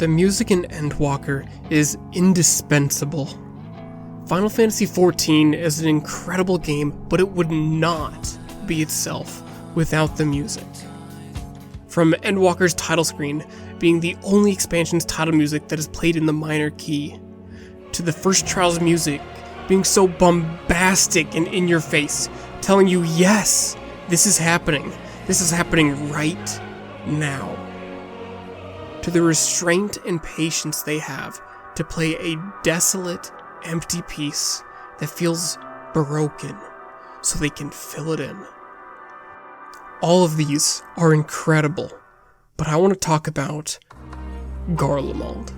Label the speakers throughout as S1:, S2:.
S1: The music in Endwalker is indispensable. Final Fantasy XIV is an incredible game, but it would not be itself without the music. From Endwalker's title screen being the only expansion's title music that is played in the minor key, to the first trial's music being so bombastic and in your face, telling you, yes, this is happening right now. To the restraint and patience they have to play a desolate, empty piece that feels broken so they can fill it in. All of these are incredible, but I want to talk about Garlemald.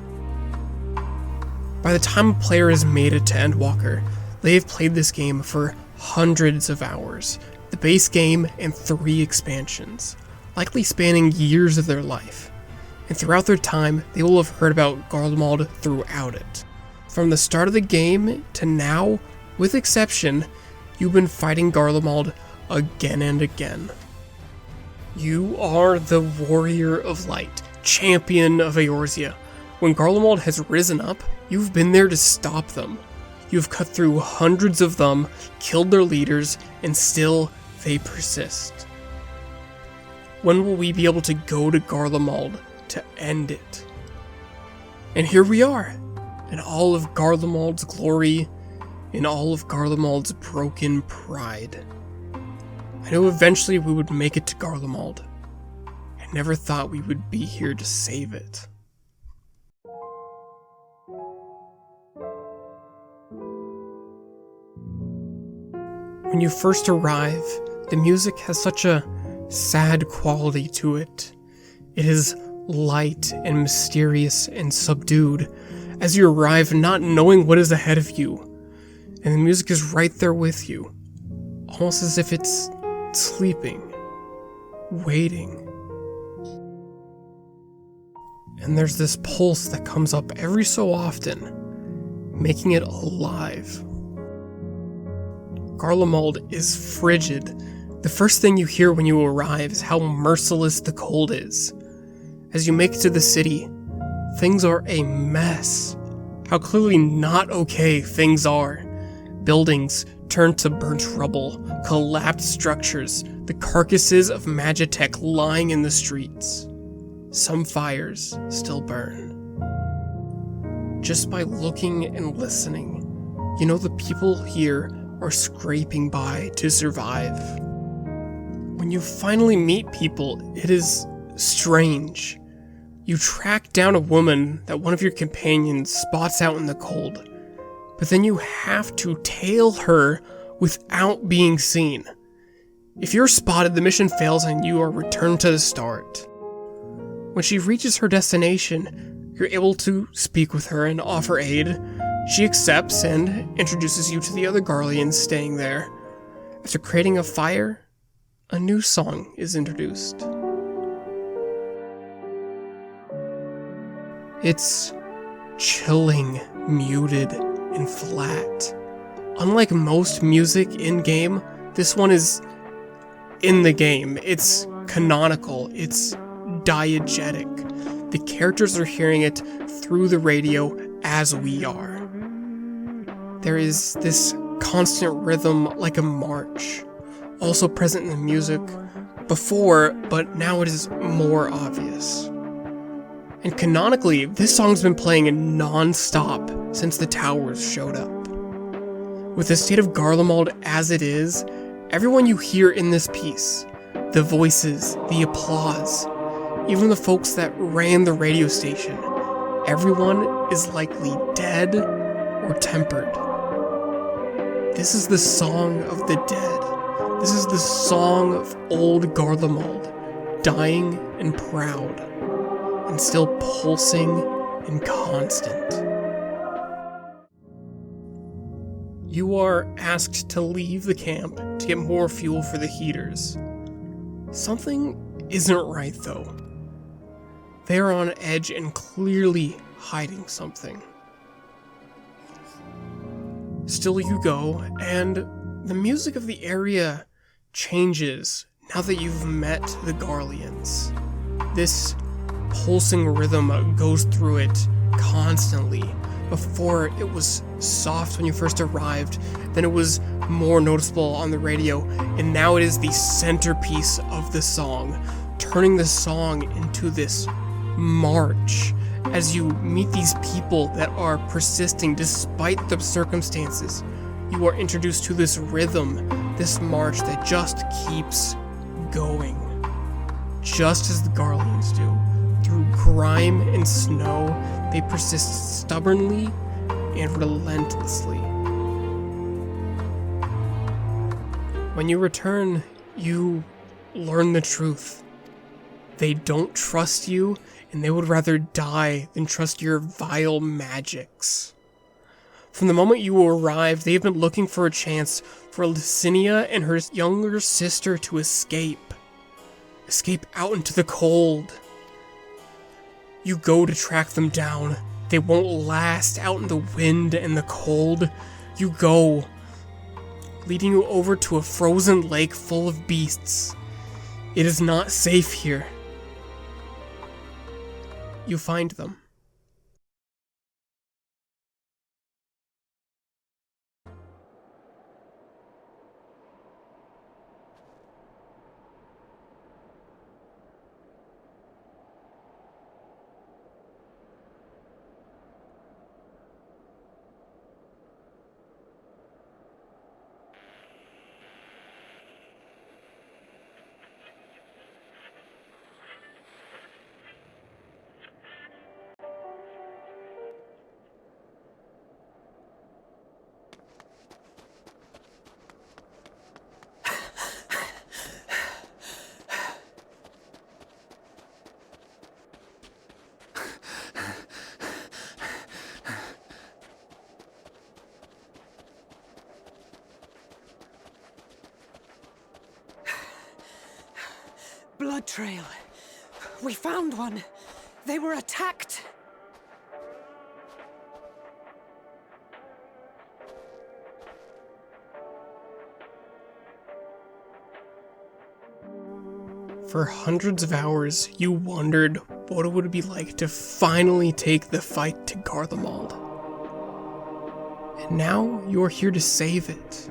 S1: By the time a player has made it to Endwalker, they have played this game for hundreds of hours, the base game and 3 expansions, likely spanning years of their life. And throughout their time, they will have heard about Garlemald throughout it. From the start of the game to now, with exception, you've been fighting Garlemald again and again. You are the Warrior of Light, champion of Eorzea. When Garlemald has risen up, you've been there to stop them. You've cut through hundreds of them, killed their leaders, and still they persist. When will we be able to go to Garlemald to end it? And here we are, in all of Garlemald's glory, in all of Garlemald's broken pride. I knew eventually we would make it to Garlemald. I never thought we would be here to save it. When you first arrive, the music has such a sad quality to it. It is light and mysterious and subdued as you arrive not knowing what is ahead of you, and the music is right there with you, almost as if it's sleeping, waiting. And there's this pulse that comes up every so often, making it alive. Garlemald is frigid. The first thing you hear when you arrive is how merciless the cold is. As you make it to the city, things are a mess. How clearly not okay things are. Buildings turned to burnt rubble, collapsed structures, the carcasses of Magitech lying in the streets. Some fires still burn. Just by looking and listening, you know the people here are scraping by to survive. When you finally meet people, it is strange. You track down a woman that one of your companions spots out in the cold, but then you have to tail her without being seen. If you're spotted, the mission fails and you are returned to the start. When she reaches her destination, you're able to speak with her and offer aid. She accepts and introduces you to the other Garleans staying there. After creating a fire, a new song is introduced. It's chilling, muted, and flat. Unlike most music in-game, this one is in the game. It's canonical, it's diegetic. The characters are hearing it through the radio as we are. There is this constant rhythm like a march, also present in the music before, but now it is more obvious. And canonically, this song's been playing non-stop since the towers showed up. With the state of Garlemald as it is, everyone you hear in this piece, the voices, the applause, even the folks that ran the radio station, everyone is likely dead or tempered. This is the song of the dead. This is the song of old Garlemald, dying and proud, and still pulsing and constant. You are asked to leave the camp to get more fuel for the heaters. Something isn't right though. They are on edge and clearly hiding something. Still you go, and the music of the area changes now that you've met the Garleans. This pulsing rhythm goes through it constantly. Before, it was soft when you first arrived, then it was more noticeable on the radio, and now it is the centerpiece of the song, turning the song into this march as you meet these people that are persisting despite the circumstances. You are introduced to this rhythm, this march that just keeps going, just as the Garleans do. Through grime and snow, they persist stubbornly and relentlessly. When you return, you learn the truth. They don't trust you, and they would rather die than trust your vile magics. From the moment you arrived, they have been looking for a chance for Licinia and her younger sister to escape. Escape out into the cold. You go to track them down. They won't last out in the wind and the cold. You go, leading you over to a frozen lake full of beasts. It is not safe here. You find them.
S2: Blood trail. We found one. They were attacked.
S1: For hundreds of hours, you wondered what it would be like to finally take the fight to Garlemald. And now you are here to save it,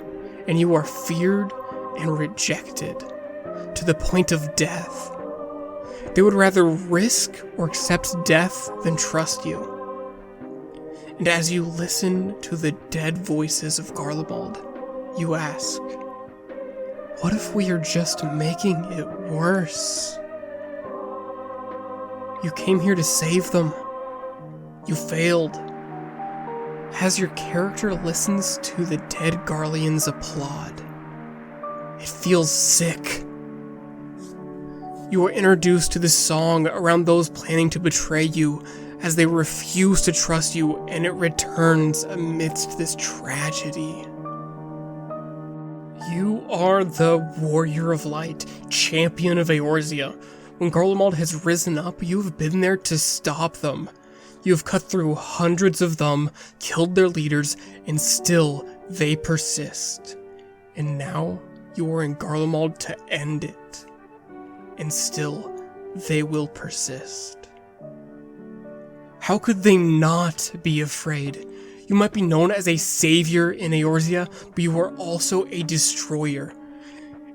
S1: and you are feared and rejected, to the point of death. They would rather risk or accept death than trust you. And as you listen to the dead voices of Garlemald, you ask, what if we are just making it worse? You came here to save them. You failed. As your character listens to the dead Garleans applaud, it feels sick. You are introduced to this song around those planning to betray you as they refuse to trust you, and it returns amidst this tragedy. You are the Warrior of Light, champion of Eorzea. When Garlemald has risen up, you have been there to stop them. You have cut through hundreds of them, killed their leaders, and still they persist. And now you are in Garlemald to end it. And still, they will persist. How could they not be afraid? You might be known as a savior in Eorzea, but you are also a destroyer.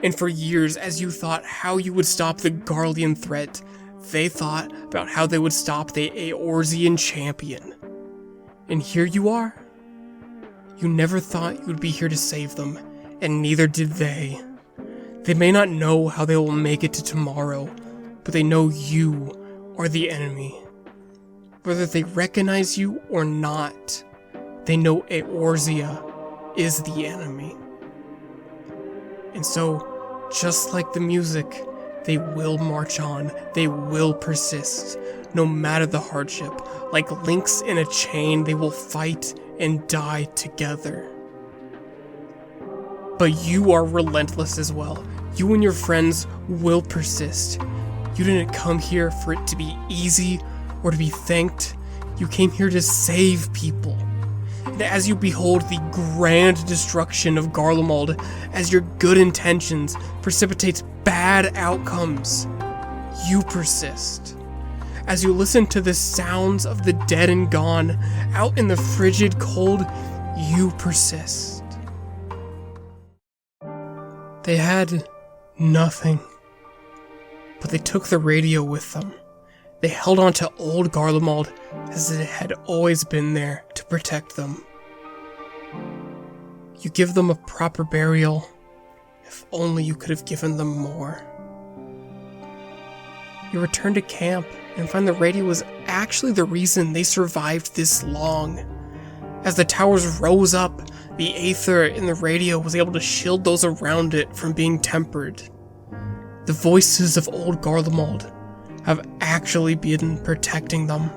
S1: And for years, as you thought how you would stop the Garlean threat, they thought about how they would stop the Eorzean champion. And here you are. You never thought you would be here to save them, and neither did they. They may not know how they will make it to tomorrow, but they know you are the enemy. Whether they recognize you or not, they know Eorzea is the enemy. And so, just like the music, they will march on, they will persist, no matter the hardship. Like links in a chain, they will fight and die together. But you are relentless as well. You and your friends will persist. You didn't come here for it to be easy or to be thanked. You came here to save people. And as you behold the grand destruction of Garlemald, as your good intentions precipitate bad outcomes, you persist. As you listen to the sounds of the dead and gone, out in the frigid cold, you persist. They had nothing, but they took the radio with them. They held on to old Garlemald as it had always been there to protect them. You give them a proper burial. If only you could have given them more. You return to camp and find the radio was actually the reason they survived this long. As the towers rose up, the aether in the radio was able to shield those around it from being tempered. The voices of old Garlemald have actually been protecting them.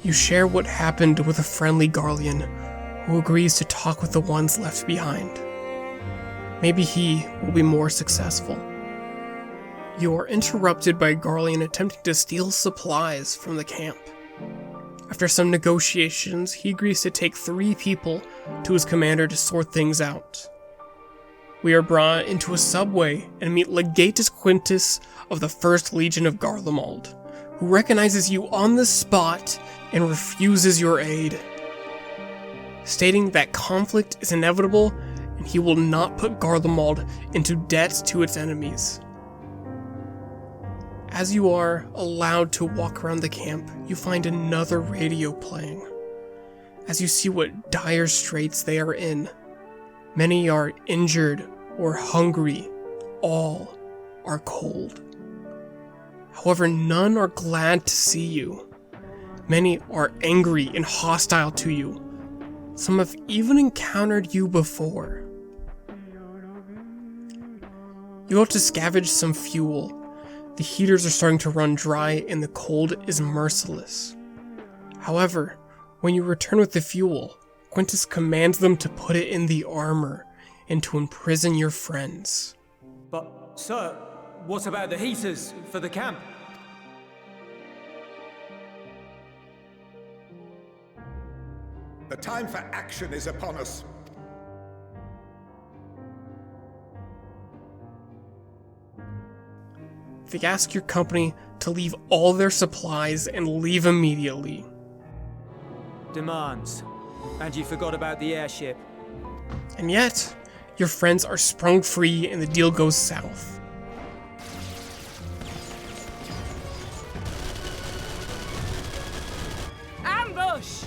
S1: You share what happened with a friendly Garlean who agrees to talk with the ones left behind. Maybe he will be more successful. You are interrupted by a Garlean attempting to steal supplies from the camp. After some negotiations, he agrees to take 3 people to his commander to sort things out. We are brought into a subway and meet Legatus Quintus of the 1st Legion of Garlemald, who recognizes you on the spot and refuses your aid, stating that conflict is inevitable and he will not put Garlemald into debt to its enemies. As you are allowed to walk around the camp, you find another radio playing. As you see what dire straits they are in, many are injured or hungry, all are cold. However, none are glad to see you. Many are angry and hostile to you. Some have even encountered you before. You have to scavenge some fuel. The heaters are starting to run dry and the cold is merciless. However, when you return with the fuel, Quintus commands them to put it in the armor and to imprison your friends.
S3: But, sir, what about the heaters for the camp?
S4: The time for action is upon us.
S1: They ask your company to leave all their supplies and leave immediately.
S3: Demands. And you forgot about the airship.
S1: And yet, your friends are sprung free and the deal goes south.
S2: Ambush!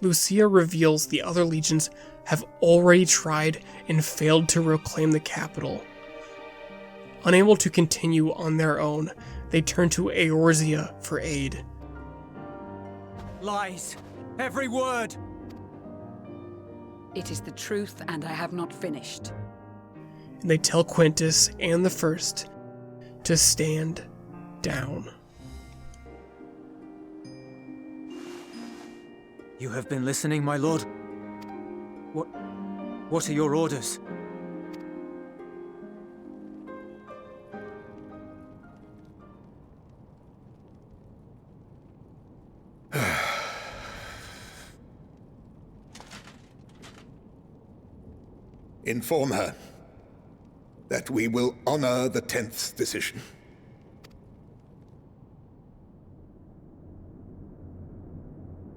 S1: Lucia reveals the other legions have already tried and failed to reclaim the capital. Unable to continue on their own, they turn to Eorzea for aid.
S3: Lies. Every word.
S5: It is the truth, and I have not finished.
S1: And they tell Quintus and the First to stand down.
S3: You have been listening, my lord? What are your orders?
S4: Inform her that we will honor the 10th decision.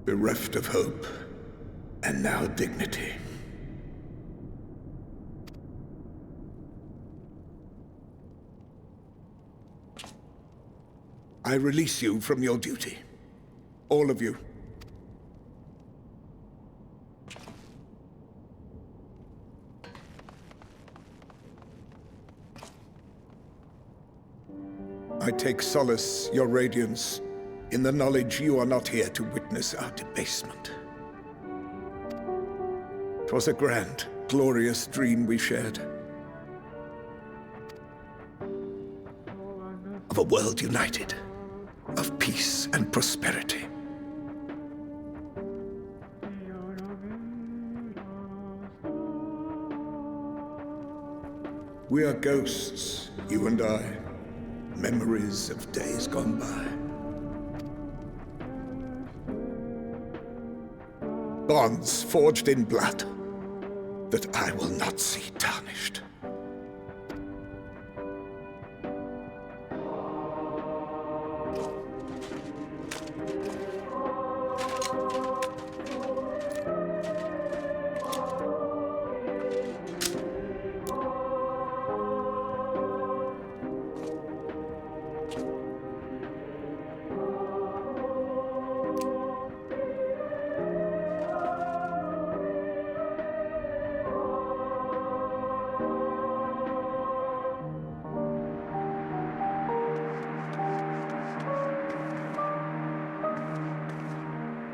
S4: Bereft of hope, and now dignity. I release you from your duty. All of you. I take solace, your radiance, in the knowledge you are not here to witness our debasement. 'Twas a grand, glorious dream we shared. Of a world united, of peace and prosperity. We are ghosts, you and I, memories of days gone by. Bonds forged in blood that I will not see tarnished.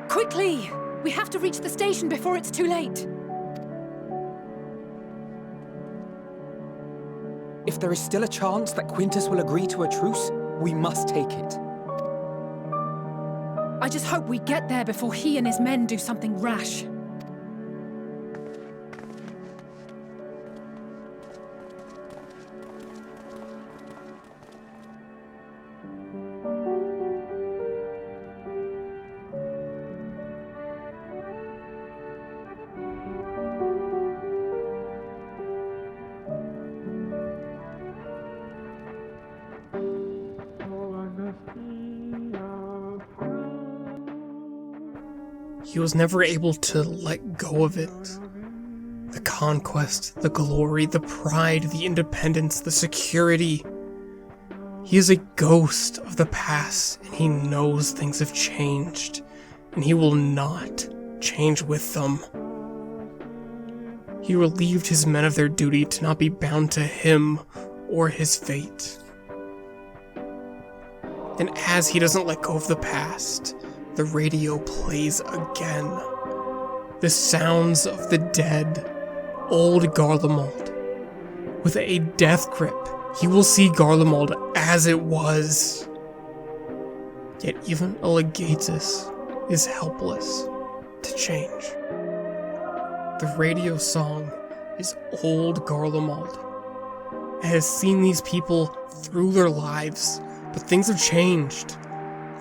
S5: Quickly! We have to reach the station before it's too late.
S3: If there is still a chance that Quintus will agree to a truce, we must take it.
S5: I just hope we get there before he and his men do something rash.
S1: He was never able to let go of it. The conquest, the glory, the pride, the independence, the security. He is a ghost of the past, and he knows things have changed, and he will not change with them. He relieved his men of their duty to not be bound to him or his fate. And as he doesn't let go of the past, the radio plays again. The sounds of the dead, old Garlemald. With a death grip, he will see Garlemald as it was. Yet even a Legatus is helpless to change. The radio song is old Garlemald. It has seen these people through their lives, but things have changed.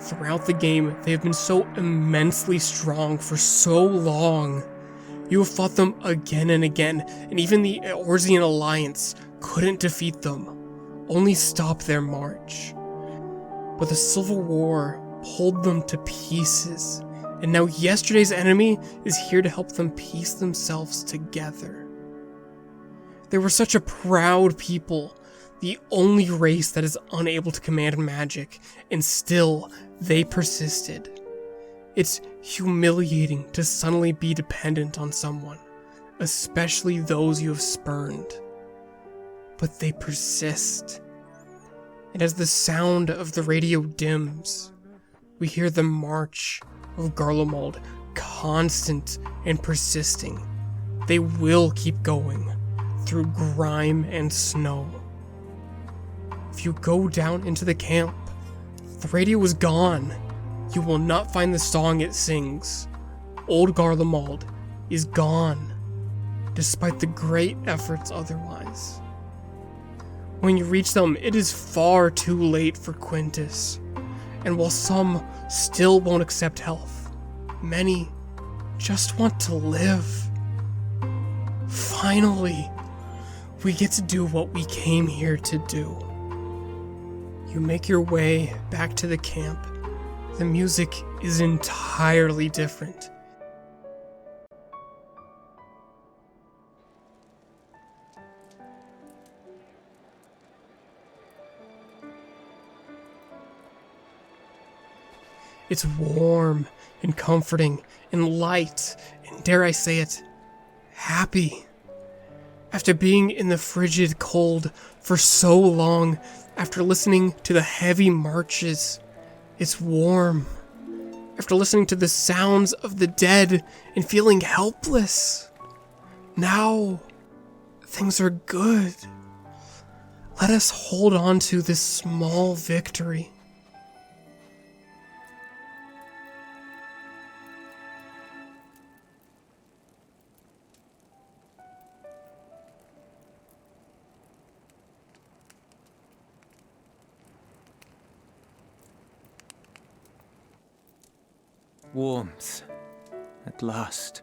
S1: Throughout the game, they have been so immensely strong for so long. You have fought them again and again, and even the Eorzean Alliance couldn't defeat them, only stop their march. But the Civil War pulled them to pieces, and now yesterday's enemy is here to help them piece themselves together. They were such a proud people, the only race that is unable to command magic, and still they persisted. It's humiliating to suddenly be dependent on someone, especially those you have spurned. But they persist. And as the sound of the radio dims, we hear the march of Garlemald, constant and persisting. They will keep going through grime and snow. If you go down into the camp, the radio is gone. You will not find the song it sings. Old Garlemald is gone, despite the great efforts otherwise. When you reach them, it is far too late for Quintus, and while some still won't accept help, many just want to live. Finally, we get to do what we came here to do. You make your way back to the camp. The music is entirely different. It's warm and comforting and light and, dare I say it, happy. After being in the frigid cold for so long, after listening to the heavy marches, it's warm. After listening to the sounds of the dead and feeling helpless, now things are good. Let us hold on to this small victory.
S3: Warmth, at last.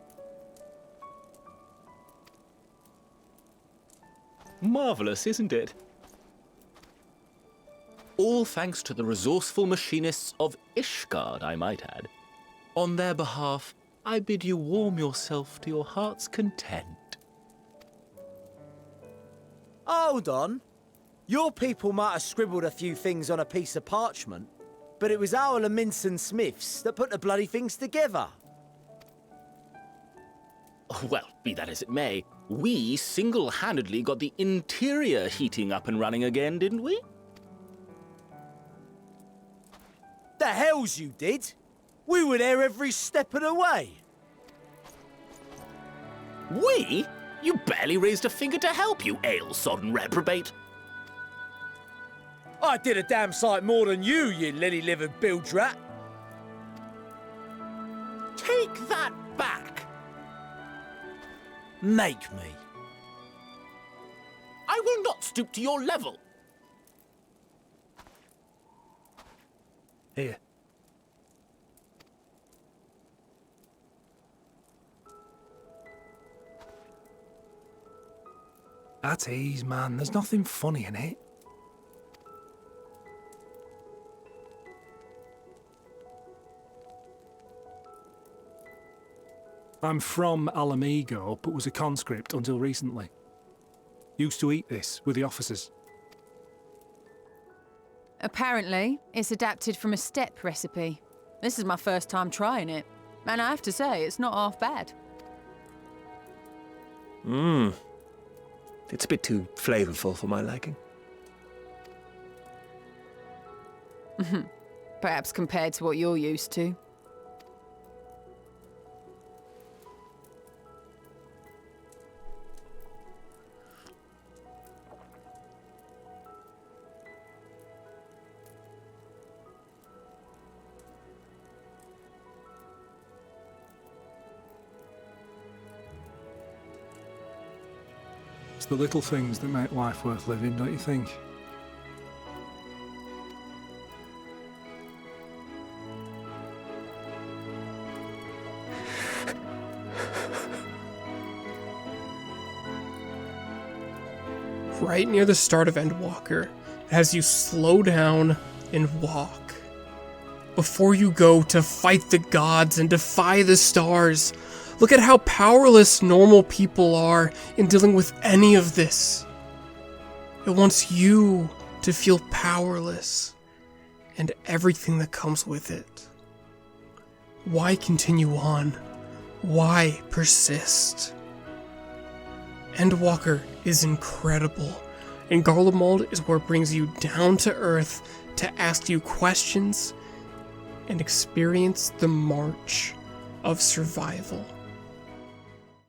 S6: Marvelous, isn't it? All thanks to the resourceful machinists of Ishgard, I might add. On their behalf, I bid you warm yourself to your heart's content.
S7: Hold on. Your people might have scribbled a few things on a piece of parchment, but it was our Leminson Smiths that put the bloody things together.
S6: Well, be that as it may, we single-handedly got the interior heating up and running again, didn't we?
S7: The hells you did! We were there every step of the way.
S6: We? You barely raised a finger to help, you ale-sodden reprobate.
S7: I did a damn sight more than you, you lily-livered bilge rat.
S6: Take that back!
S7: Make me.
S6: I will not stoop to your level.
S3: Here. At ease, man. There's nothing funny in it. I'm from Alamigo, but was a conscript until recently. Used to eat this with the officers.
S8: Apparently, it's adapted from a steppe recipe. This is my first time trying it, and I have to say, it's not half bad.
S9: It's a bit too flavorful for my liking.
S8: Perhaps compared to what you're used to.
S3: It's the little things that make life worth living, don't you think?
S1: Right near the start of Endwalker, it has you slow down and walk. Before you go to fight the gods and defy the stars, look at how powerless normal people are in dealing with any of this. It wants you to feel powerless and everything that comes with it. Why continue on? Why persist? Endwalker is incredible, and Garlemald is where it brings you down to earth to ask you questions and experience the march of survival.